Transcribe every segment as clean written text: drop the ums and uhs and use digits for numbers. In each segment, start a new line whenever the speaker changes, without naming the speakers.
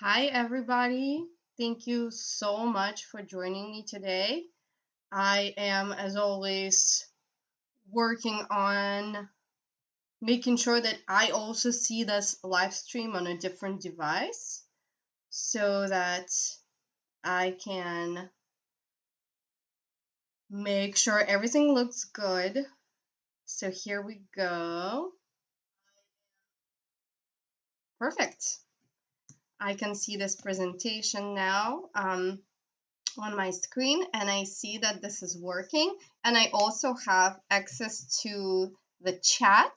Hi, everybody. Thank you so much for joining me today. I am, as always, working on making sure that I also see this live stream on a different device so that I can make sure everything looks good. So here we go. Perfect. I can see this presentation now. On my screen, and I see that this is working, and I also have access to the chat.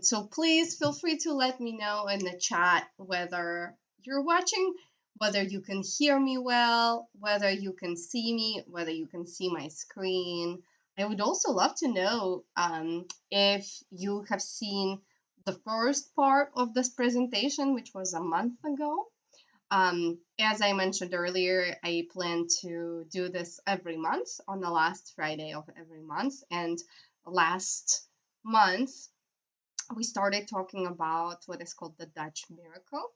So please feel free to let me know in the chat whether you're watching, whether you can hear me well, whether you can see me, whether you can see my screen. I would also love to know if you have seen the first part of this presentation, which was a month ago. As I mentioned earlier, I plan to do this every month on the last Friday of every month. And last month, we started talking about what is called the Dutch miracle,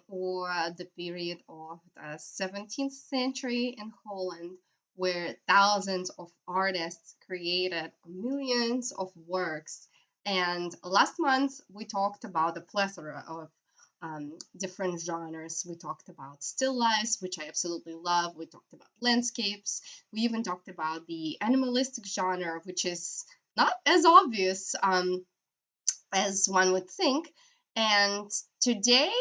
or the period of the 17th century in Holland, where thousands of artists created millions of works. And last month, we talked about a plethora of different genres. We talked about still lifes, which I absolutely love. We talked about landscapes. We even talked about the animalistic genre, which is not as obvious as one would think. And today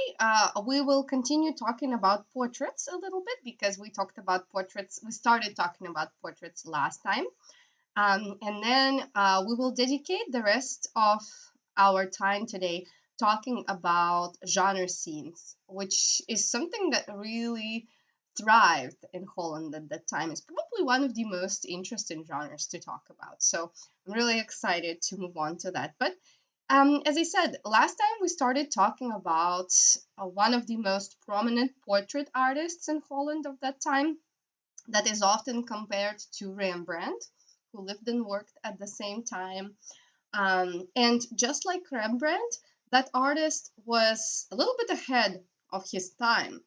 we will continue talking about portraits a little bit because we talked about portraits. We started talking about portraits last time. And then we will dedicate the rest of our time today talking about genre scenes, which is something that really thrived in Holland at that time. It's probably one of the most interesting genres to talk about. So I'm really excited to move on to that. But as I said, last time we started talking about one of the most prominent portrait artists in Holland of that time, that is often compared to Rembrandt, who lived and worked at the same time. And just like Rembrandt, that artist was a little bit ahead of his time.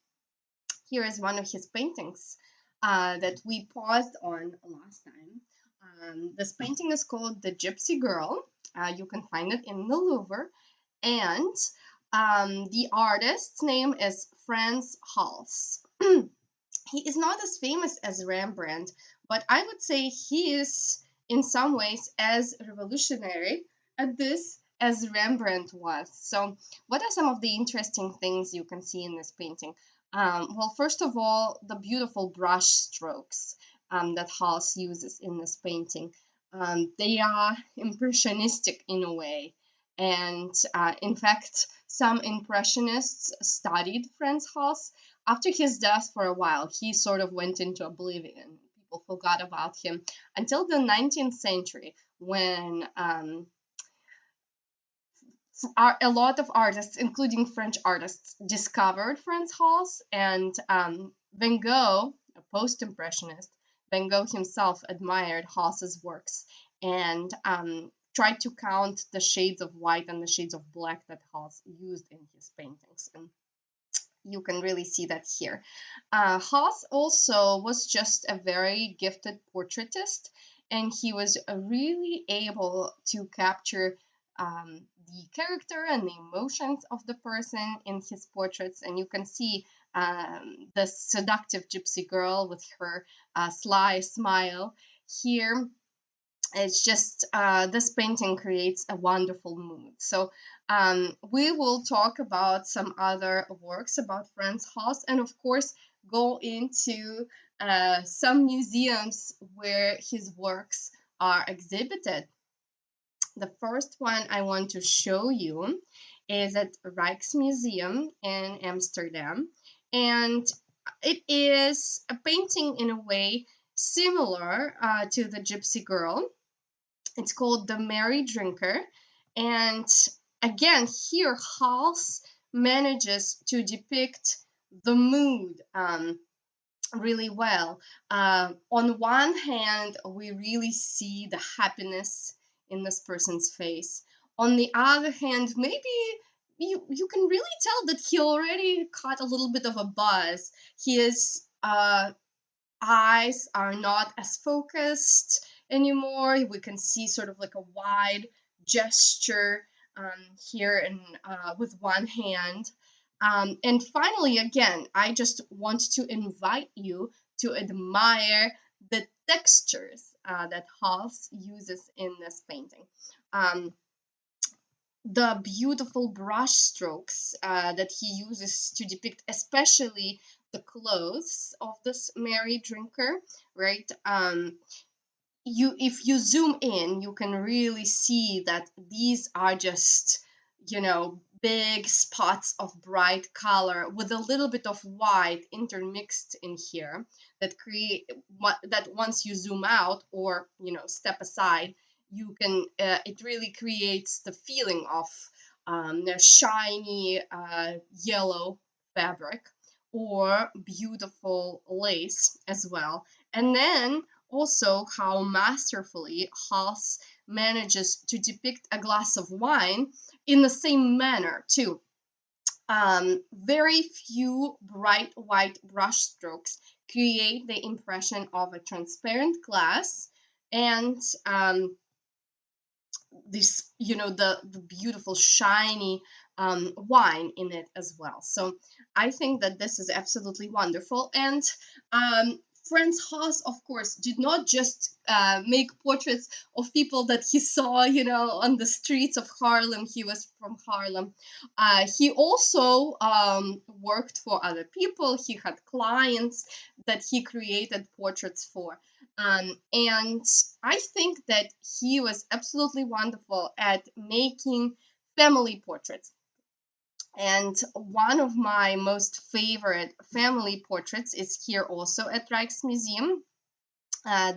Here is one of his paintings that we paused on last time. This painting is called The Gypsy Girl. You can find it in the Louvre. And the artist's name is Frans Hals. He is not as famous as Rembrandt, but I would say he is in some ways as revolutionary at this as Rembrandt was. So, what are some of the interesting things you can see in this painting? Well, first of all, the beautiful brush strokes that Hals uses in this painting. They are impressionistic in a way. And in fact, some impressionists studied Frans Hals. After his death, for a while, he sort of went into oblivion. People forgot about him until the 19th century, when a lot of artists, including French artists, discovered Frans Hals, and Van Gogh, a post-impressionist, Van Gogh himself admired Hals's works and tried to count the shades of white and the shades of black that Hals used in his paintings. And you can really see that here. Hals also was just a very gifted portraitist, and he was really able to capture the character and the emotions of the person in his portraits. And you can see the seductive gypsy girl with her sly smile here. It's just this painting creates a wonderful mood. So we will talk about some other works about Frans Hals, and of course go into some museums where his works are exhibited. The first one I want to show you is at Rijksmuseum in Amsterdam, and it is a painting in a way similar to the Gypsy Girl. It's called The Merry Drinker. And again, here Hals manages to depict the mood really well. On one hand, we really see the happiness in this person's face. On the other hand, maybe you can really tell that he already caught a little bit of a buzz. His eyes are not as focused anymore. We can see sort of like a wide gesture here and with one hand. And finally, again, I just want to invite you to admire the textures that Hals uses in this painting. Um, the beautiful brush strokes that he uses to depict especially the clothes of this merry drinker, right? If you zoom in, you can really see that these are just, big spots of bright color with a little bit of white intermixed in here that create that once you zoom out or step aside, you can it really creates the feeling of the shiny yellow fabric or beautiful lace as well. And then also how masterfully Haas manages to depict a glass of wine in the same manner too. Very few bright white brushstrokes create the impression of a transparent glass, and this the beautiful shiny wine in it as well. So I think that this is absolutely wonderful. And Franz Haas, of course, did not just make portraits of people that he saw, on the streets of Harlem. He was from Harlem. He also worked for other people. He had clients that he created portraits for. And I think that he was absolutely wonderful at making family portraits. And one of my most favorite family portraits is here also at Rijksmuseum.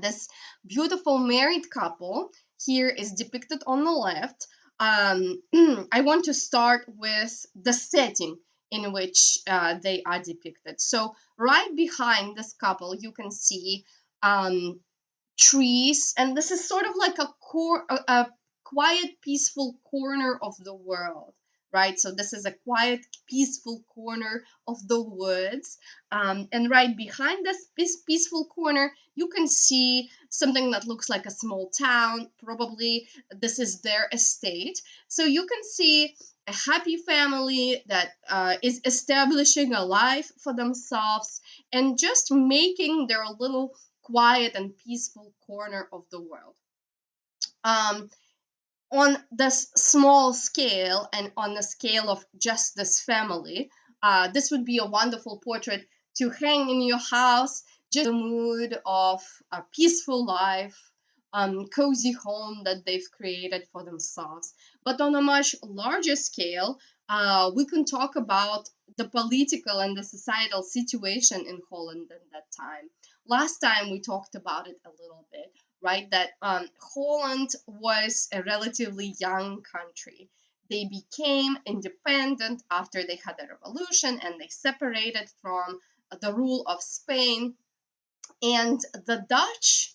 This beautiful married couple here is depicted on the left. I want to start with the setting in which they are depicted. So right behind this couple, you can see trees, and this is sort of like a quiet, peaceful corner of the world, right? So this is a quiet, peaceful corner of the woods, and right behind this peaceful corner, you can see something that looks like a small town. Probably this is their estate. So you can see a happy family that is establishing a life for themselves and just making their little quiet and peaceful corner of the world. On this small scale and on the scale of just this family, this would be a wonderful portrait to hang in your house, just the mood of a peaceful life, cozy home that they've created for themselves. But on a much larger scale, we can talk about the political and the societal situation in Holland at that time. Last time we talked about it a little bit, right? That Holland was a relatively young country. They became independent after they had a revolution and they separated from the rule of Spain. And the Dutch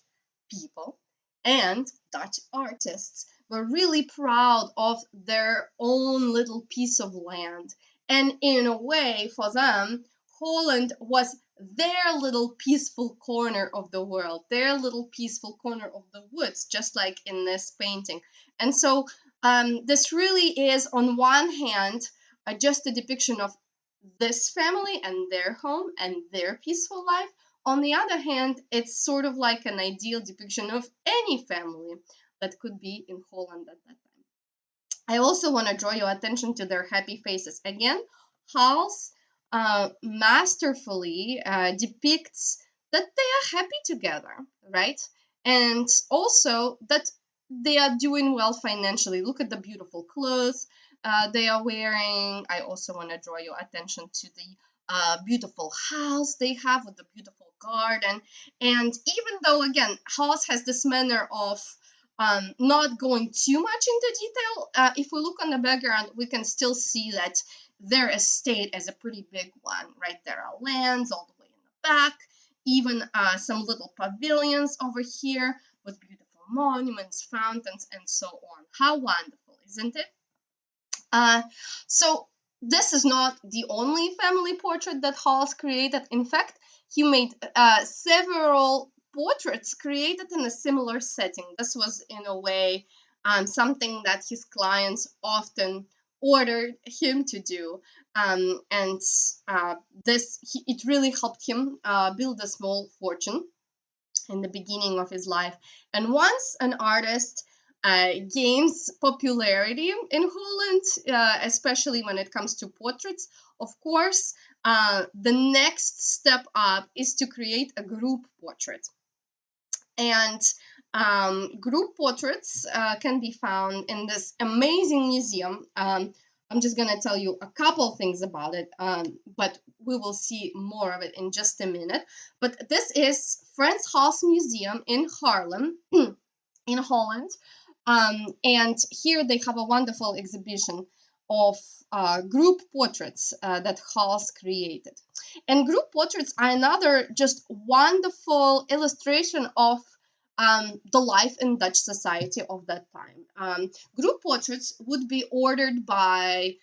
people and Dutch artists were really proud of their own little piece of land. And in a way, for them, Holland was their little peaceful corner of the world, their little peaceful corner of the woods, just like in this painting. And so this really is, on one hand, just a depiction of this family and their home and their peaceful life. On the other hand, it's sort of like an ideal depiction of any family that could be in Holland at that time. I also want to draw your attention to their happy faces. Again, Hals masterfully depicts that they are happy together, right? And also that they are doing well financially. Look at the beautiful clothes they are wearing. I also want to draw your attention to the beautiful house they have with the beautiful garden. And even though, again, Hals has this manner of not going too much into detail, if we look on the background, we can still see that their estate is a pretty big one, right? There are lands all the way in the back, even some little pavilions over here with beautiful monuments, fountains, and so on. How wonderful, isn't it? Uh, so this is not the only family portrait that Hals created. In fact, he made several portraits created in a similar setting. This was, in a way, something that his clients often ordered him to do, and it really helped him build a small fortune in the beginning of his life. And once an artist gains popularity in Holland, especially when it comes to portraits, of course, the next step up is to create a group portrait. And group portraits can be found in this amazing museum. I'm just going to tell you a couple things about it, but we will see more of it in just a minute. But this is Frans Hals Museum in Haarlem, in Holland. And here they have a wonderful exhibition of group portraits that Hals created. And group portraits are another just wonderful illustration of the life in Dutch society of that time. Group portraits would be ordered by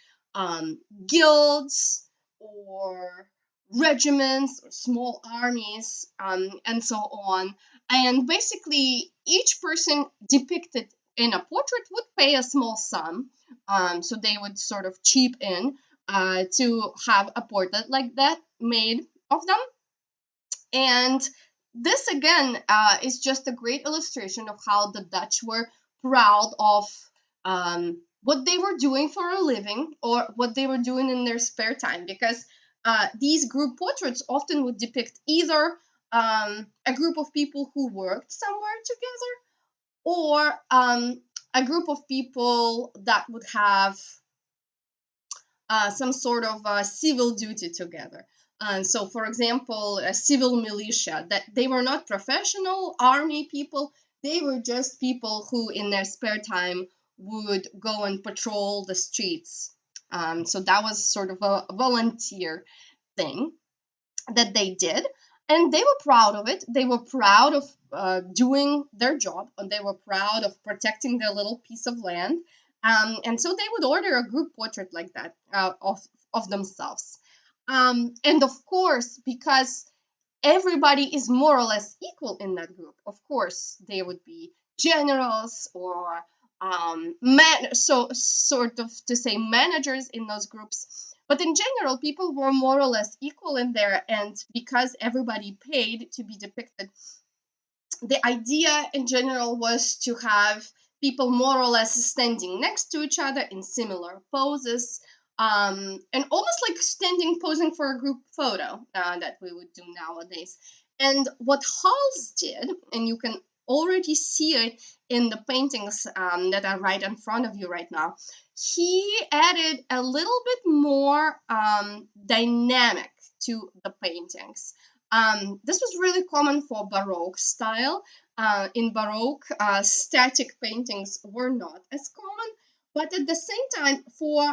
guilds or regiments or small armies, and so on. And basically, each person depicted in a portrait would pay a small sum. So they would sort of chip in to have a portrait like that made of them. And this again is just a great illustration of how the Dutch were proud of what they were doing for a living or what they were doing in their spare time, because these group portraits often would depict either a group of people who worked somewhere together, or a group of people that would have some sort of civil duty together. So, for example, a civil militia, that they were not professional army people, they were just people who in their spare time would go and patrol the streets. So that was sort of a volunteer thing that they did, and they were proud of it. They were proud of doing their job, and they were proud of protecting their little piece of land. And so they would order a group portrait like that of themselves. And of course, because everybody is more or less equal in that group, of course, there would be generals or so sort of to say managers in those groups. But in general, people were more or less equal in there, and because everybody paid to be depicted, the idea in general was to have people more or less standing next to each other in similar poses, and almost like standing posing for a group photo that we would do nowadays. And what Hals did, and you can already see it in the paintings that are right in front of you right now, he added a little bit more dynamic to the paintings. This was really common for Baroque style. In Baroque, static paintings were not as common, but at the same time, for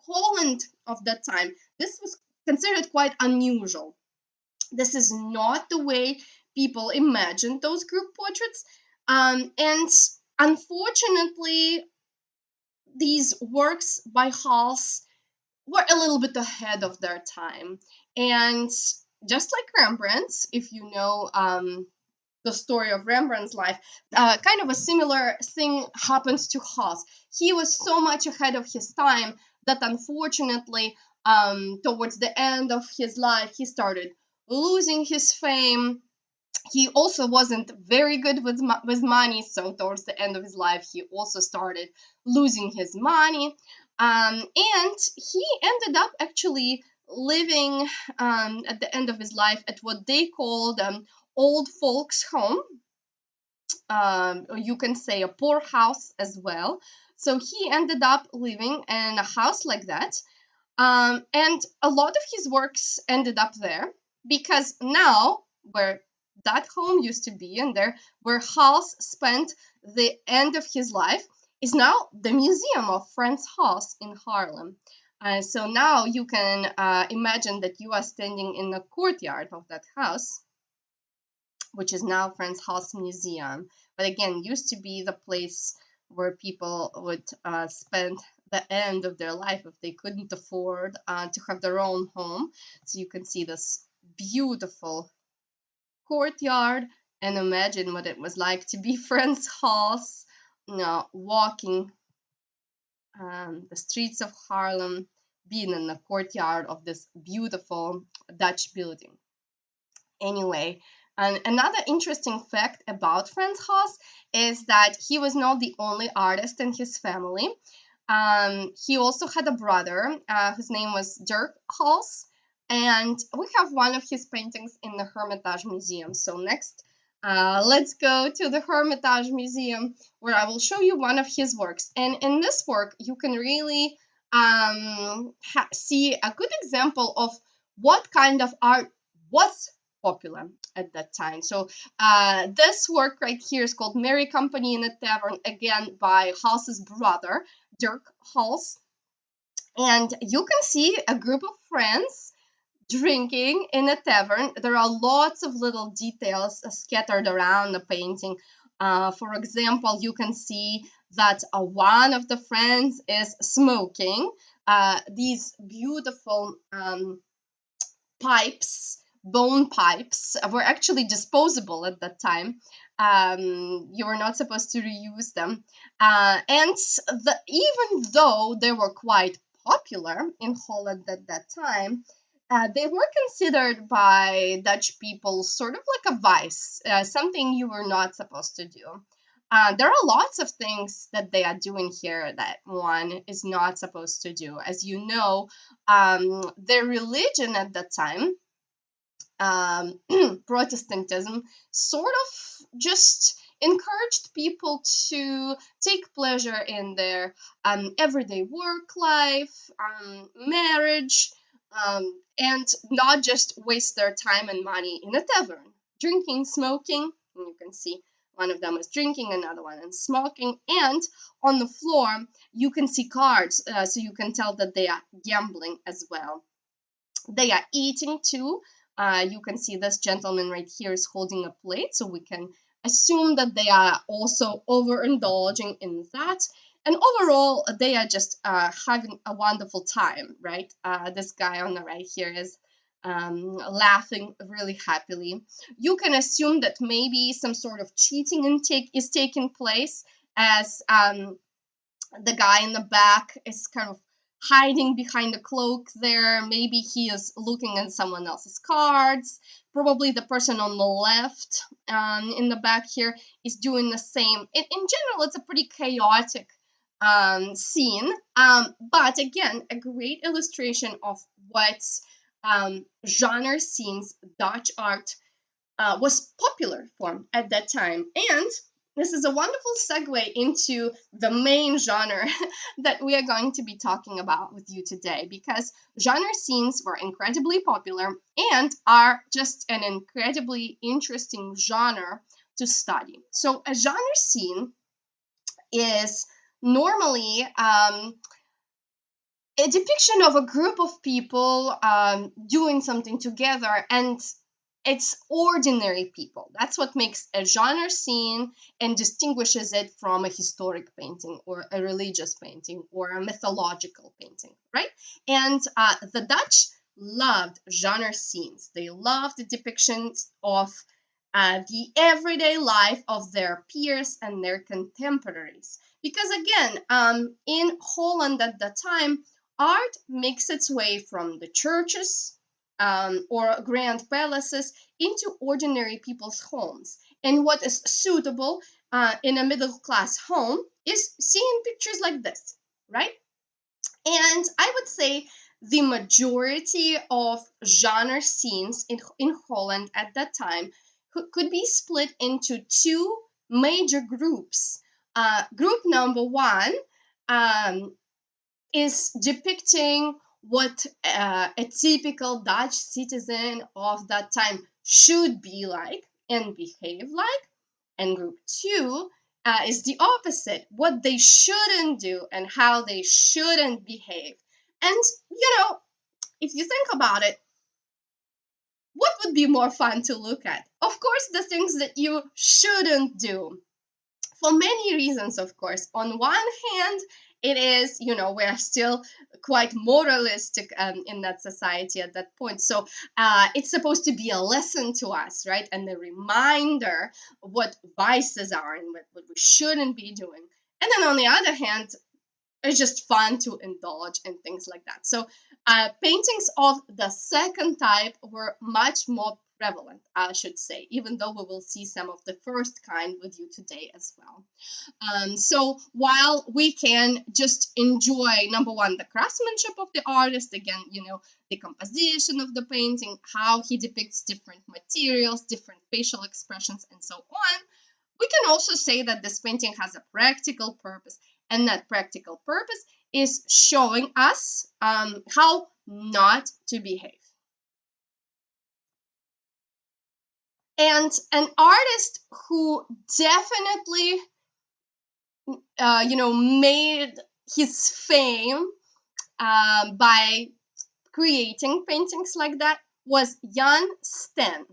Holland of that time, this was considered quite unusual. This is not the way people imagined those group portraits, and unfortunately, these works by Hals were a little bit ahead of their time. And just like Rembrandt's, if you know the story of Rembrandt's life, kind of a similar thing happens to Hals. He was so much ahead of his time that unfortunately, towards the end of his life, he started losing his fame. He also wasn't very good with money, so towards the end of his life, he also started losing his money. And he ended up actually living at the end of his life at what they called old folks' home. Or you can say a poor house as well. So he ended up living in a house like that. And a lot of his works ended up there, because now, where that home used to be, and there where Hals spent the end of his life, is now the Museum of Frans Hals in Haarlem. So now you can imagine that you are standing in the courtyard of that house, which is now Frans Hals Museum. But again, used to be the place where people would spend the end of their life if they couldn't afford to have their own home. So you can see this beautiful courtyard and imagine what it was like to be Franz Hals, walking the streets of Harlem, being in the courtyard of this beautiful Dutch building. Anyway, and another interesting fact about Franz Hals is that he was not the only artist in his family. He also had a brother whose name was Dirk Hals, and we have one of his paintings in the Hermitage Museum. So next, let's go to the Hermitage Museum, where I will show you one of his works. And in this work, you can really see a good example of what kind of art was popular at that time. So this work right here is called Merry Company in a Tavern, again by Hals's brother, Dirk Hals. And you can see a group of friends drinking in a tavern. There are lots of little details scattered around the painting. For example, you can see that one of the friends is smoking. These beautiful pipes, bone pipes, were actually disposable at that time. You were not supposed to reuse them. Even though they were quite popular in Holland at that time, they were considered by Dutch people sort of like a vice, something you were not supposed to do. There are lots of things that they are doing here that one is not supposed to do. As you know, their religion at that time, Protestantism, sort of just encouraged people to take pleasure in their everyday work life, marriage, and not just waste their time and money in a tavern, drinking, smoking. And you can see one of them is drinking, another one is smoking, and on the floor you can see cards, so you can tell that they are gambling as well. They are eating too. You can see this gentleman right here is holding a plate, so we can assume that they are also overindulging in that. And overall, they are just having a wonderful time, right? This guy on the right here is laughing really happily. You can assume that maybe some sort of cheating is taking place, as the guy in the back is kind of hiding behind a cloak there. Maybe he is looking at someone else's cards. Probably the person on the left in the back here is doing the same. In general, it's a pretty chaotic scene, but again, a great illustration of what genre scenes Dutch art was popular for at that time. And this is a wonderful segue into the main genre that we are going to be talking about with you today, because genre scenes were incredibly popular and are just an incredibly interesting genre to study. So a genre scene is normally a depiction of a group of people doing something together, and it's ordinary people. That's what makes a genre scene and distinguishes it from a historic painting or a religious painting or a mythological painting, right? And the Dutch loved genre scenes. They loved the depictions of the everyday life of their peers and their contemporaries. Because again, in Holland at that time, art makes its way from the churches or grand palaces into ordinary people's homes. And what is suitable in a middle class home is seeing pictures like this, right? And I would say the majority of genre scenes in Holland at that time could be split into two major groups. Group number one is depicting what a typical Dutch citizen of that time should be like and behave like. And group two is the opposite, what they shouldn't do and how they shouldn't behave. And, if you think about it, what would be more fun to look at? Of course, the things that you shouldn't do. For many reasons, of course. On one hand, it is, we're still quite moralistic in that society at that point. So it's supposed to be a lesson to us, right? And a reminder what vices are and what we shouldn't be doing. And then on the other hand, it's just fun to indulge in things like that. So paintings of the second type were much more prevalent, I should say, even though we will see some of the first kind with you today as well. So while we can just enjoy, number one, the craftsmanship of the artist, again, the composition of the painting, how he depicts different materials, different facial expressions, and so on, we can also say that this painting has a practical purpose, and that practical purpose is showing us how not to behave. And an artist who definitely, made his fame by creating paintings like that was Jan Steen.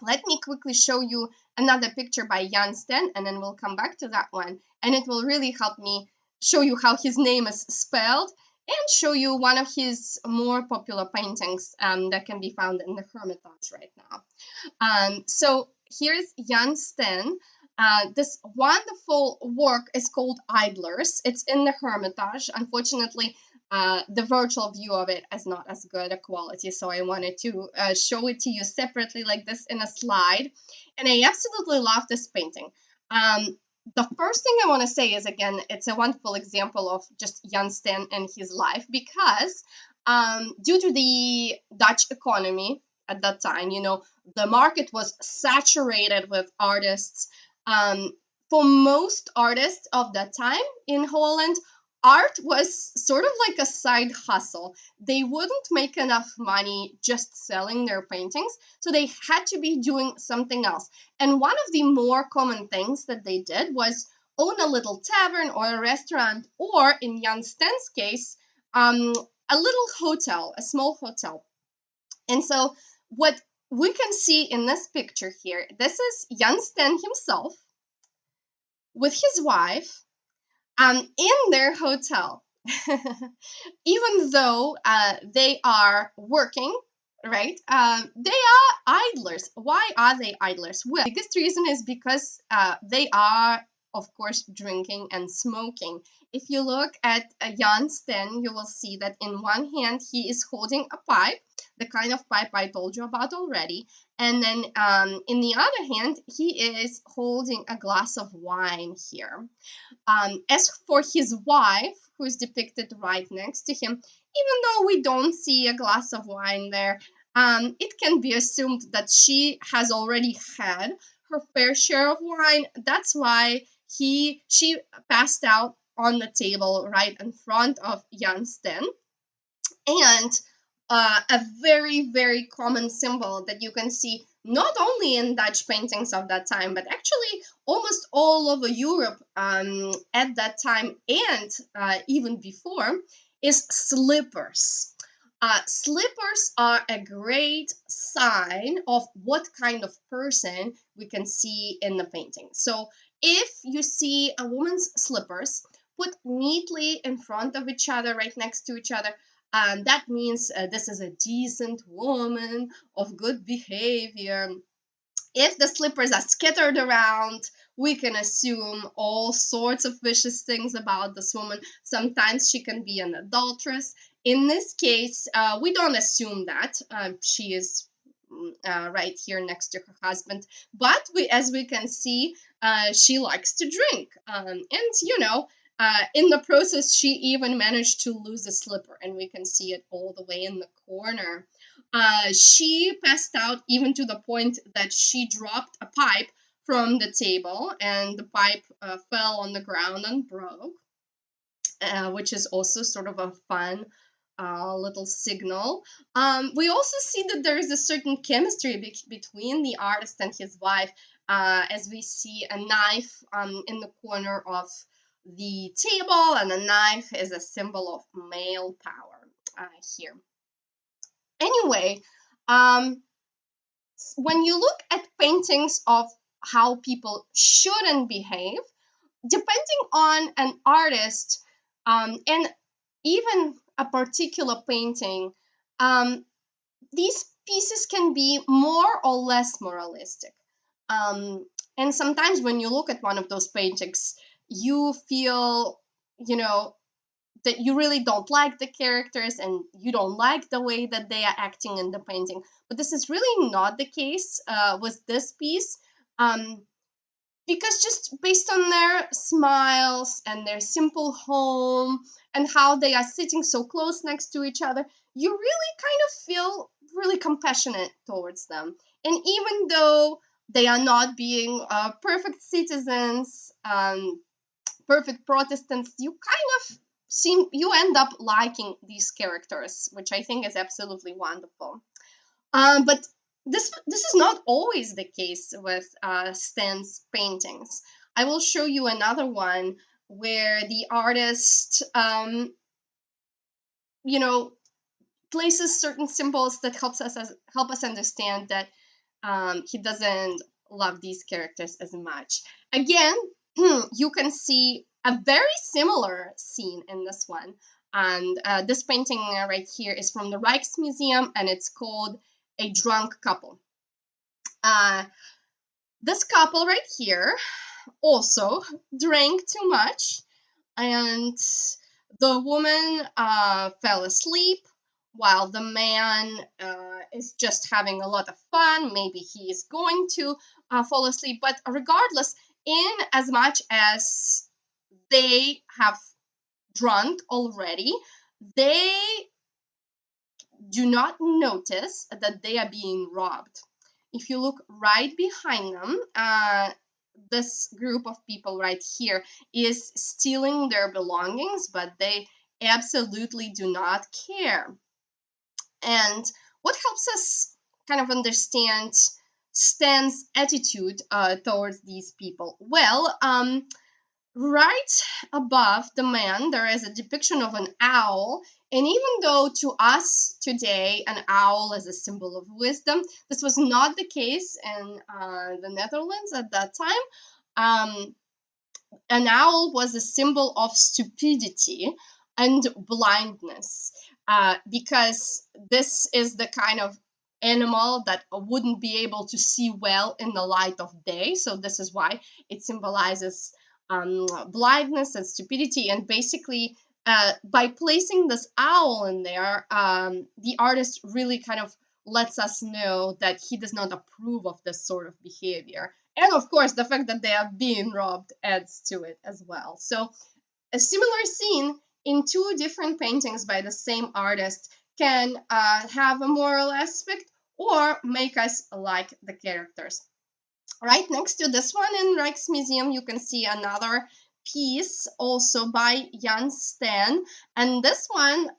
Let me quickly show you another picture by Jan Steen, and then we'll come back to that one. And it will really help me show you how his name is spelled and show you one of his more popular paintings that can be found in the Hermitage right now. So here's Jan Steen. This wonderful work is called Idlers. It's in the Hermitage. Unfortunately, the virtual view of it is not as good a quality, so I wanted to show it to you separately like this in a slide. And I absolutely love this painting. The first thing I want to say is, again, it's a wonderful example of just Jan Steen and his life, because due to the Dutch economy at that time, the market was saturated with artists. For most artists of that time in Holland, art was sort of like a side hustle. They wouldn't make enough money just selling their paintings, so they had to be doing something else. And one of the more common things that they did was own a little tavern or a restaurant, or in Jan Steen's case, a little hotel, a small hotel. And so what we can see in this picture here, this is Jan Steen himself with his wife in their hotel. Even though they are working, right? They are idlers. Why are they idlers? Well, the biggest reason is because they are, of course, drinking and smoking. If you look at Jan Steen, you will see that in one hand he is holding a pipe, the kind of pipe I told you about already. And then in the other hand, he is holding a glass of wine here. As for his wife, who is depicted right next to him, even though we don't see a glass of wine there, it can be assumed that she has already had her fair share of wine. That's why she passed out on the table right in front of Jan Steen. And a very, very common symbol that you can see not only in Dutch paintings of that time, but actually almost all over Europe at that time and even before, is slippers. Slippers are a great sign of what kind of person we can see in the painting. So if you see a woman's slippers put neatly in front of each other, right next to each other, that means this is a decent woman of good behavior. If the slippers are scattered around, we can assume all sorts of vicious things about this woman. Sometimes she can be an adulteress. In this case, we don't assume that. She is right here next to her husband. But as we can see, she likes to drink. And, in the process, she even managed to lose a slipper, and we can see it all the way in the corner. She passed out even to the point that she dropped a pipe from the table, and the pipe fell on the ground and broke, which is also sort of a fun little signal. We also see that there is a certain chemistry between the artist and his wife, as we see a knife in the corner of the table, and a knife is a symbol of male power here. Anyway, when you look at paintings of how people shouldn't behave, depending on an artist, and even a particular painting, um, these pieces can be more or less moralistic. Um, and sometimes when you look at one of those paintings, you feel, you know, that you really don't like the characters and you don't like the way that they are acting in the painting. But this is really not the case with this piece. Um, because just based on their smiles and their simple home and how they are sitting so close next to each other, you really kind of feel really compassionate towards them. And even though they are not being perfect citizens, perfect Protestants, you kind of you end up liking these characters, which I think is absolutely wonderful. But this is not always the case with Stan's paintings. I will show you another one where the artist, you know, places certain symbols that help us understand that he doesn't love these characters as much. Again, you can see a very similar scene in this one. And this painting right here is from the Rijksmuseum, and it's called A Drunk Couple. Uh, this couple right here also drank too much, and the woman fell asleep while the man is just having a lot of fun. Maybe he is going to fall asleep, but regardless, in as much as they have drunk already, they do not notice that they are being robbed. If you look right behind them, this group of people right here is stealing their belongings, but they absolutely do not care. And what helps us kind of understand Stan's attitude towards these people? Well, right above the man, there is a depiction of an owl. And even though to us today an owl is a symbol of wisdom, this was not the case in the Netherlands at that time. An owl was a symbol of stupidity and blindness, because this is the kind of animal that wouldn't be able to see well in the light of day. So this is why it symbolizes blindness and stupidity. And basically, by placing this owl in there, the artist really kind of lets us know that he does not approve of this sort of behavior. And of course, the fact that they are being robbed adds to it as well. So, a similar scene in two different paintings by the same artist can have a moral aspect or make us like the characters. Right next to this one in Rijksmuseum, you can see another piece also by Jan Steen. And this one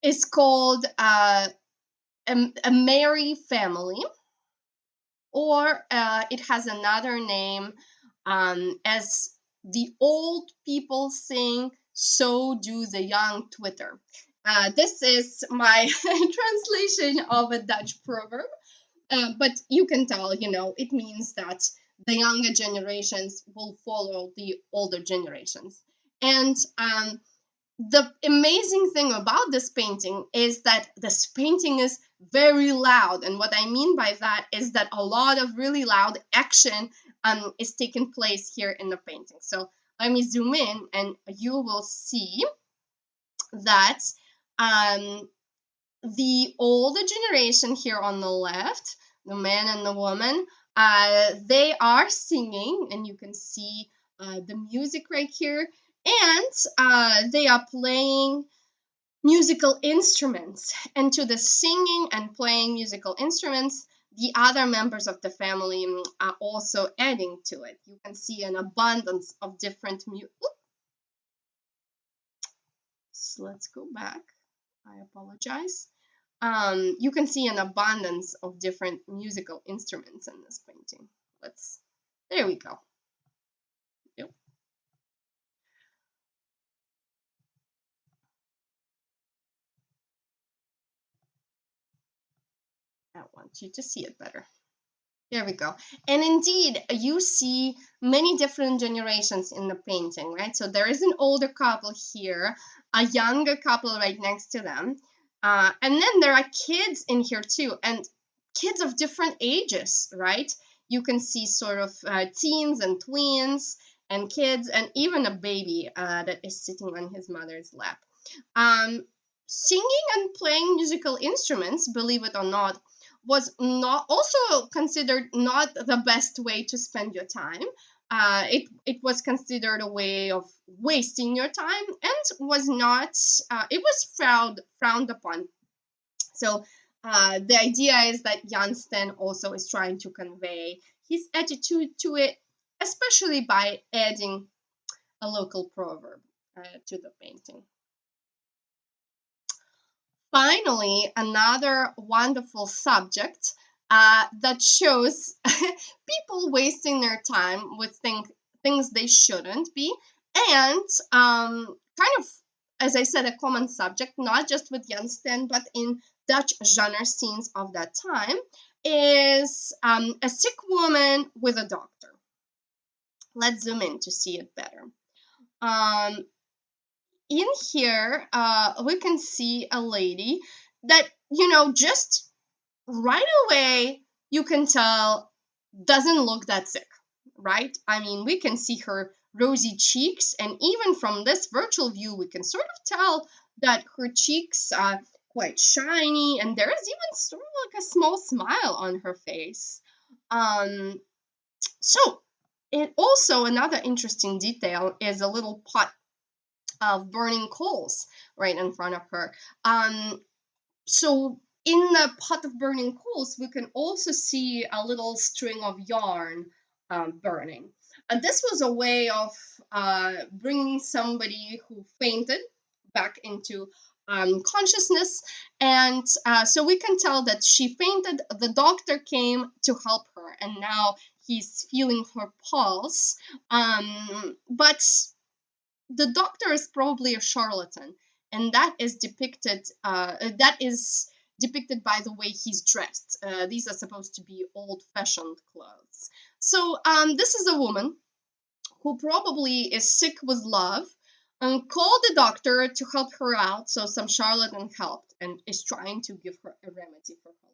is called a Merry Family, or it has another name as The Old People Sing, So Do the Young Twitter. This is my translation of a Dutch proverb, but you can tell, it means that the younger generations will follow the older generations. And the amazing thing about this painting is that this painting is very loud. And what I mean by that is that a lot of really loud action is taking place here in the painting. So let me zoom in and you will see that the older generation here on the left, the man and the woman, they are singing, and you can see the music right here, and they are playing musical instruments. And to the singing and playing musical instruments, the other members of the family are also adding to it. You can see an abundance of different So let's go back. I apologize. You can see an abundance of different musical instruments in this painting. There we go. Yep. I want you to see it better. There we go. And indeed, you see many different generations in the painting, right? So there is an older couple here, a younger couple right next to them. And then there are kids in here too, and kids of different ages, right? You can see sort of teens and tweens and kids, and even a baby that is sitting on his mother's lap. Um, Singing and playing musical instruments, believe it or not, was not also considered not the best way to spend your time. It was considered a way of wasting your time and was not. It was frowned upon. So the idea is that Janssen also is trying to convey his attitude to it, especially by adding a local proverb to the painting. Finally, another wonderful subject that shows people wasting their time with things they shouldn't be, and kind of, as I said, a common subject, not just with Janssen, but in Dutch genre scenes of that time, is a sick woman with a doctor. Let's zoom in to see it better. Um, in here, we can see a lady that, just right away, you can tell doesn't look that sick, right? I mean, we can see her rosy cheeks, and even from this virtual view, we can sort of tell that her cheeks are quite shiny, and there is even sort of like a small smile on her face. Um, so, it also, another interesting detail is a little pot of burning coals right in front of her. So in the pot of burning coals, we can also see a little string of yarn burning. And this was a way of bringing somebody who fainted back into consciousness. And so we can tell that she fainted. The doctor came to help her, and now he's feeling her pulse. But the doctor is probably a charlatan, and that is depicted by the way he's dressed. These are supposed to be old-fashioned clothes. So this is a woman who probably is sick with love and called the doctor to help her out. So some charlatan helped and is trying to give her a remedy for her love.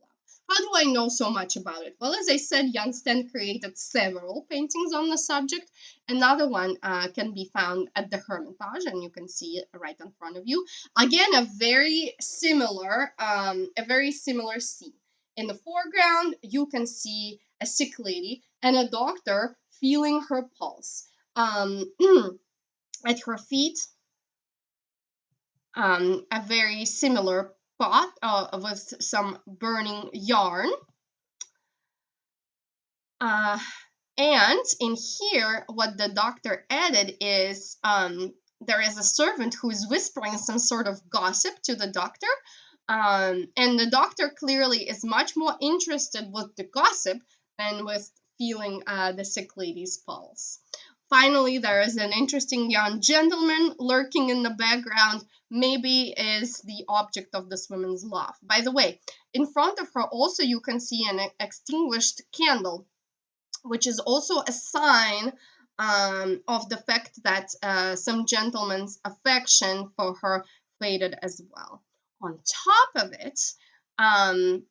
How do I know so much about it? Well, as I said, Janssen created several paintings on the subject. Another one can be found at the Hermitage, and you can see it right in front of you. Again, a very similar scene. In the foreground, you can see a sick lady and a doctor feeling her pulse. At her feet, a very similar pot with some burning yarn. And in here, what the doctor added is there is a servant who is whispering some sort of gossip to the doctor. And the doctor clearly is much more interested with the gossip than with feeling the sick lady's pulse. Finally, there is an interesting young gentleman lurking in the background, maybe is the object of this woman's love. By the way, in front of her also you can see an extinguished candle, which is also a sign of the fact that some gentleman's affection for her faded as well. On top of it, on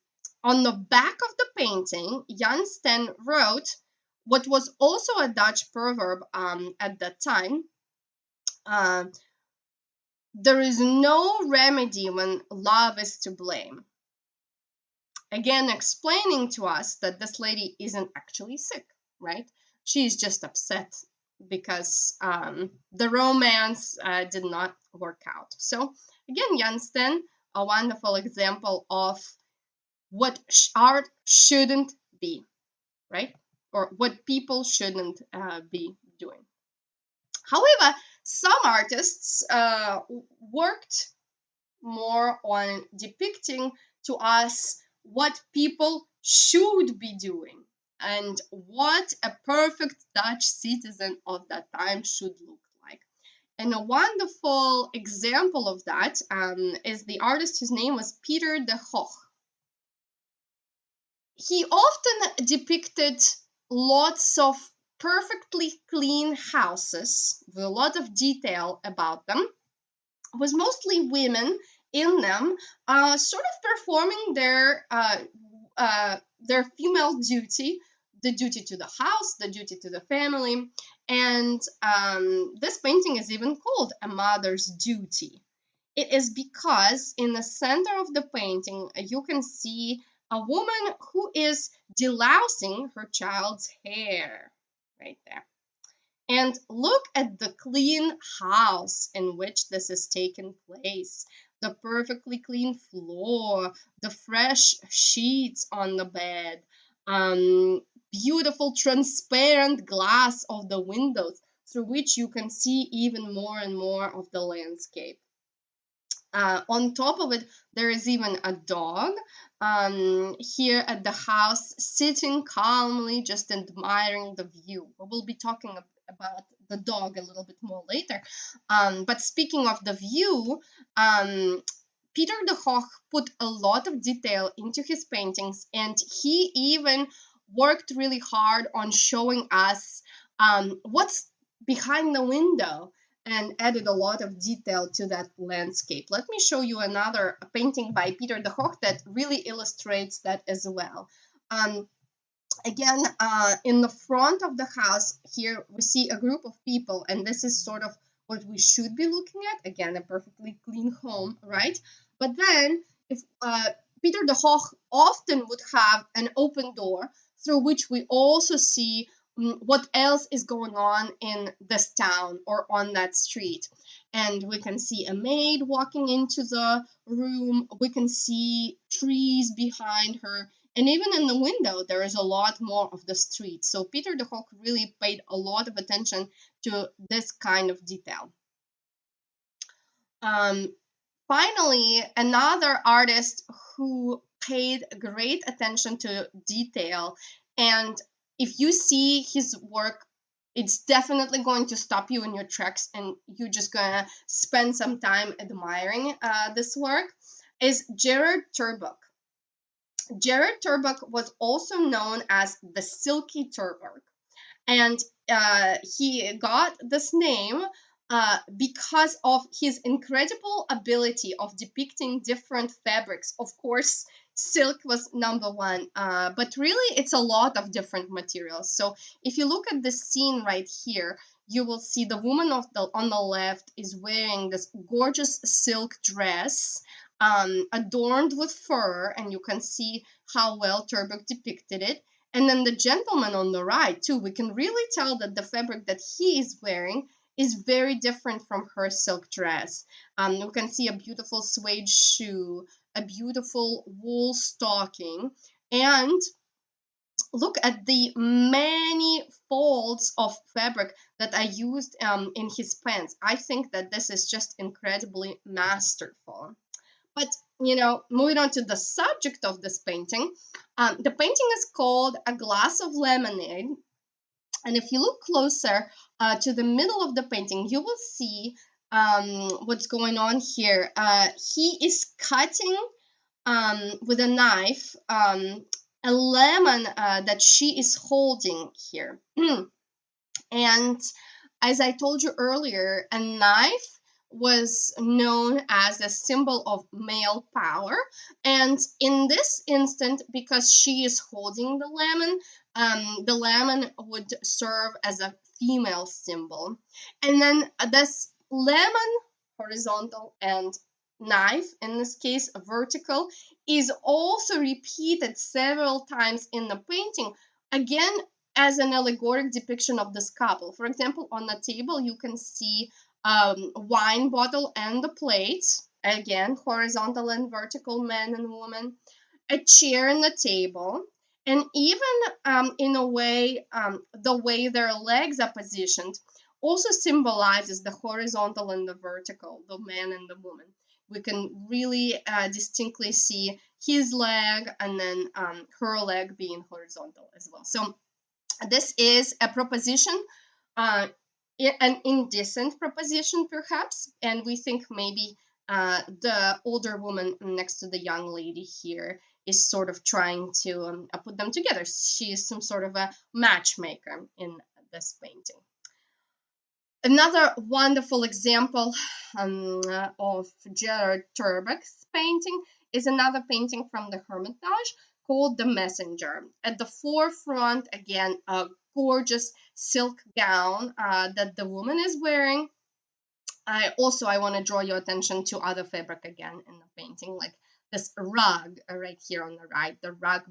the back of the painting, Janssen wrote what was also a Dutch proverb at that time. There is no remedy when love is to blame. Again, explaining to us that this lady isn't actually sick, right? She's just upset because the romance did not work out. So again, Janssen, a wonderful example of what art shouldn't be, right? Or what people shouldn't be doing. However, some artists worked more on depicting to us what people should be doing and what a perfect Dutch citizen of that time should look like. And a wonderful example of that is the artist whose name was Peter de Hoogh. he often depicted lots of perfectly clean houses with a lot of detail about them, with mostly women in them, sort of performing their female duty, the duty to the house, the duty to the family. And this painting is even called A Mother's Duty. It is because in the center of the painting, you can see a woman who is delousing her child's hair right there. And look at the clean house in which this is taking place. The perfectly clean floor, the fresh sheets on the bed, beautiful transparent glass of the windows through which you can see even more and more of the landscape. On top of it, there is even a dog here at the house, sitting calmly, just admiring the view. We will be talking about the dog a little bit more later. But speaking of the view, Peter de Hoogh put a lot of detail into his paintings, and he even worked really hard on showing us what's behind the window, and added a lot of detail to that landscape. Let me show you another painting by Peter de Hoogh that really illustrates that as well. Again, in the front of the house here, we see a group of people, and this is sort of what we should be looking at. Again, a perfectly clean home, right? But then, if Peter de Hoogh often would have an open door through which we also see what else is going on in this town or on that street. And we can see a maid walking into the room. We can see trees behind her. And even in the window, there is a lot more of the street. So Peter de Hoogh really paid a lot of attention to this kind of detail. Finally, another artist who paid great attention to detail, and if you see his work, it's definitely going to stop you in your tracks, and you're just gonna spend some time admiring this work, is Gerard Terburg. Gerard Terburg was also known as the Silky Terburg, and he got this name because of his incredible ability of depicting different fabrics. Of course, silk was number one, but really it's a lot of different materials. So if you look at this scene right here, you will see the woman on the left is wearing this gorgeous silk dress adorned with fur, and you can see how well Terburg depicted it. And then the gentleman on the right, too, we can really tell that the fabric that he is wearing is very different from her silk dress. You can see a beautiful suede shoe, a beautiful wool stocking, and look at the many folds of fabric that I used in his pants. I think that this is just incredibly masterful. But, moving on to the subject of this painting, the painting is called A Glass of Lemonade. And if you look closer to the middle of the painting, you will see what's going on here. He is cutting with a knife a lemon that she is holding here. And as I told you earlier, a knife was known as a symbol of male power. And in this instant, because she is holding the lemon would serve as a female symbol. And then this lemon, horizontal, and knife, in this case vertical, is also repeated several times in the painting, again as an allegoric depiction of this couple. For example, on the table you can see wine bottle and the plate, again horizontal and vertical, man and woman, a chair and the table, and even in a way the way their legs are positioned also symbolizes the horizontal and the vertical, the man and the woman. We can really distinctly see his leg and then her leg being horizontal as well. So this is a proposition, an indecent proposition perhaps, and we think maybe the older woman next to the young lady here is sort of trying to put them together. She is some sort of a matchmaker in this painting. Another wonderful example of Gerard Terbeck's painting is another painting from the Hermitage called The Messenger. At the forefront, again, a gorgeous silk gown that the woman is wearing. I want to draw your attention to other fabric again in the painting, like this rug right here on the right. The rug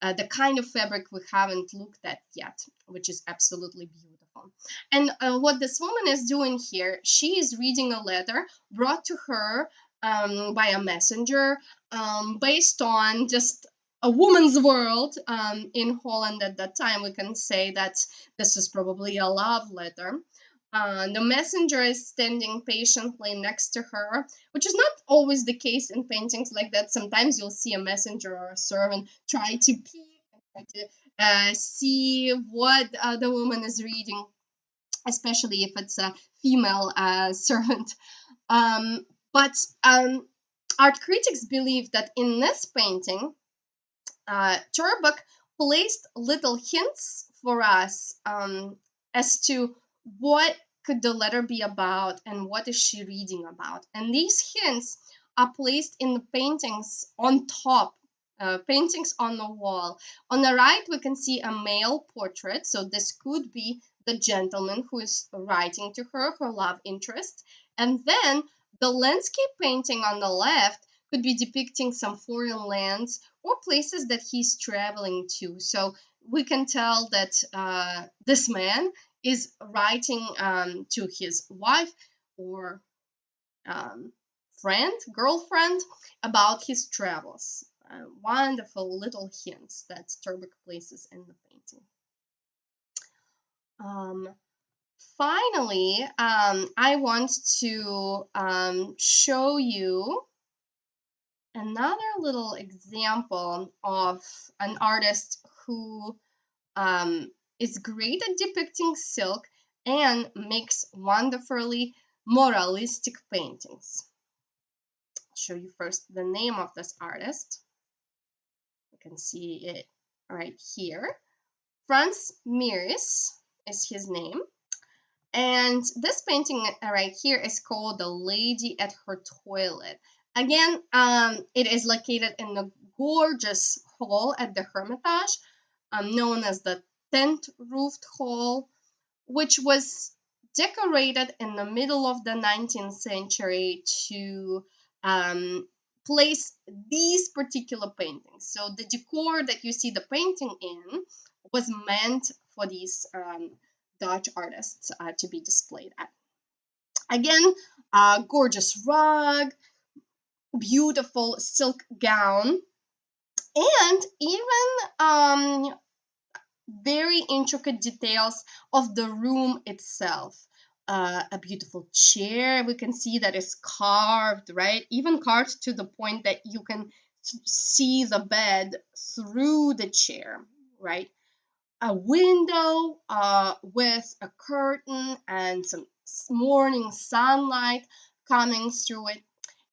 the kind of fabric we haven't looked at yet, which is absolutely beautiful. And what this woman is doing here, she is reading a letter brought to her by a messenger, based on just a woman's world in Holland at that time. We can say that this is probably a love letter. The messenger is standing patiently next to her, which is not always the case in paintings like that. Sometimes you'll see a messenger or a servant try to peek and try to see what the woman is reading, especially if it's a female servant. But art critics believe that in this painting, Turbuck placed little hints for us as to what could the letter be about and what is she reading about. And these hints are placed in the paintings on top, paintings on the wall. On the right, we can see a male portrait. So this could be the gentleman who is writing to her love interest. And then the landscape painting on the left could be depicting some foreign lands or places that he's traveling to. So we can tell that this man is writing to his wife or girlfriend about his travels. Wonderful little hints that Turbuck places in the painting. Finally, I want to show you another little example of an artist who is great at depicting silk and makes wonderfully moralistic paintings. I'll show you first the name of this artist. You can see it right here. Frans Meers is his name. And this painting right here is called The Lady at Her Toilet. Again, it is located in the gorgeous hall at the Hermitage, known as the tent-roofed hall, which was decorated in the middle of the 19th century to place these particular paintings. So the decor that you see the painting in was meant for these Dutch artists to be displayed at. Again, a gorgeous rug, beautiful silk gown, and even very intricate details of the room itself. A beautiful chair, we can see that is carved, right? Even carved to the point that you can see the bed through the chair, right? A window with a curtain and some morning sunlight coming through it.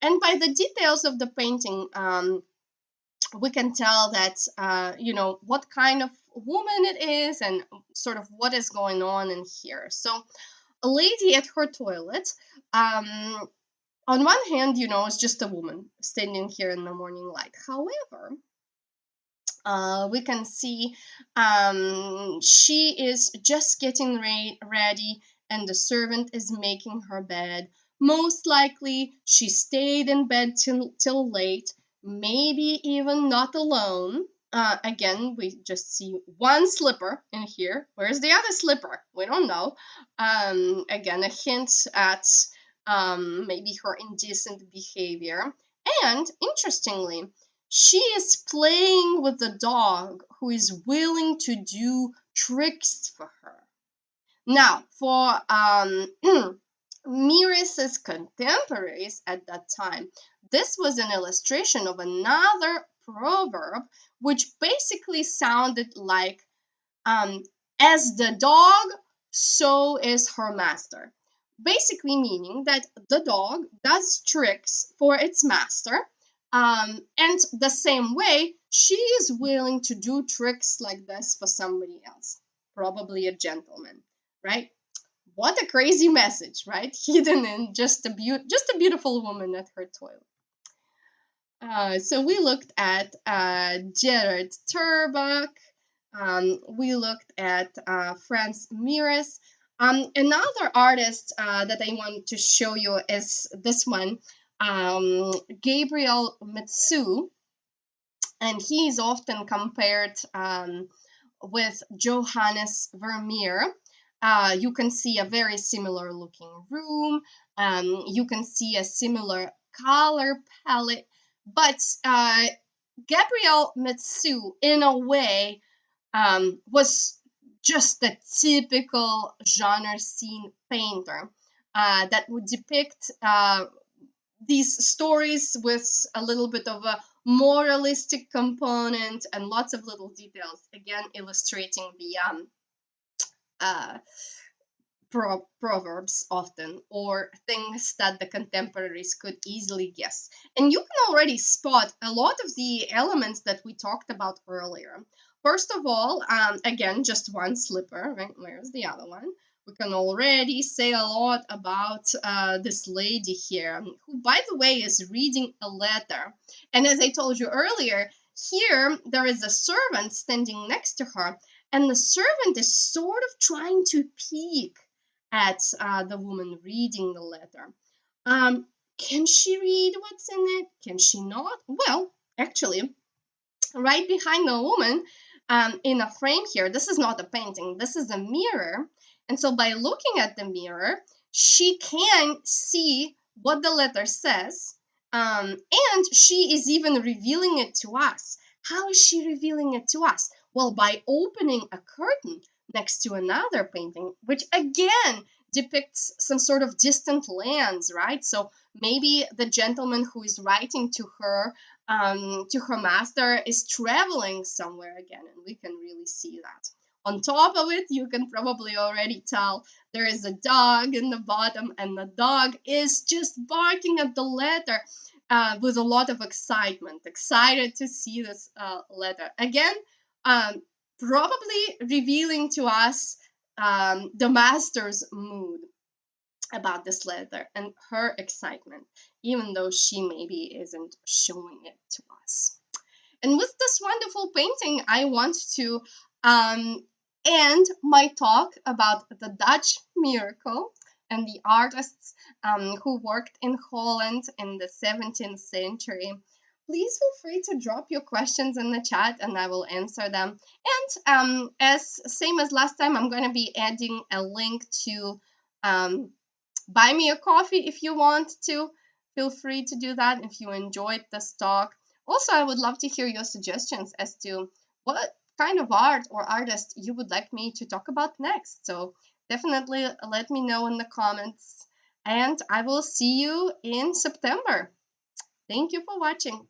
And by the details of the painting, we can tell that, what kind of woman it is and sort of what is going on in here. So a lady at her toilet, on one hand, is just a woman standing here in the morning light. However, we can see she is just getting ready and the servant is making her bed. Most likely she stayed in bed till late, maybe even not alone. Again, we just see one slipper in here. Where's the other slipper? We don't know. Again, a hint at maybe her indecent behavior. And interestingly, she is playing with the dog who is willing to do tricks for her. Now, for Meares's contemporaries at that time, this was an illustration of another proverb which basically sounded like, as the dog, so is her master. Basically meaning that the dog does tricks for its master, And the same way, she is willing to do tricks like this for somebody else, probably a gentleman, right? What a crazy message, right? Hidden in just a beautiful woman at her toilet. So we looked at Gerard Turbach. We looked at Franz Miras. Another artist that I want to show you is this one, Gabriel Metsu, and he is often compared with Johannes Vermeer. You can see a very similar looking room. You can see a similar color palette, but Gabriel Metsu, in a way, was just a typical genre scene painter that would depict these stories with a little bit of a moralistic component and lots of little details, again illustrating the uh, proverbs often, or things that the contemporaries could easily guess. And you can already spot a lot of the elements that we talked about earlier. First of all, again, just one slipper, right? Where's the other one? We can already say a lot about this lady here, who, by the way, is reading a letter. And as I told you earlier, here there is a servant standing next to her, and the servant is sort of trying to peek at the woman reading the letter. Can she read what's in it? Can she not? Well, actually, right behind the woman, in a frame here, this is not a painting, this is a mirror. And so by looking at the mirror, she can see what the letter says, and she is even revealing it to us. How is she revealing it to us? Well, by opening a curtain next to another painting, which again depicts some sort of distant lands, right? So maybe the gentleman who is writing to her master is traveling somewhere again, and we can really see that. On top of it, you can probably already tell there is a dog in the bottom, and the dog is just barking at the letter with a lot of excitement, excited to see this letter. Again, probably revealing to us the master's mood about this letter and her excitement, even though she maybe isn't showing it to us. And with this wonderful painting, I want to end my talk about the Dutch miracle and the artists who worked in Holland in the 17th century. Please feel free to drop your questions in the chat and I will answer them. And as same as last time, I'm going to be adding a link to buy me a coffee if you want to. Feel free to do that if you enjoyed this talk. Also, I would love to hear your suggestions as to what kind of art or artist you would like me to talk about next. So definitely let me know in the comments. And I will see you in September. Thank you for watching.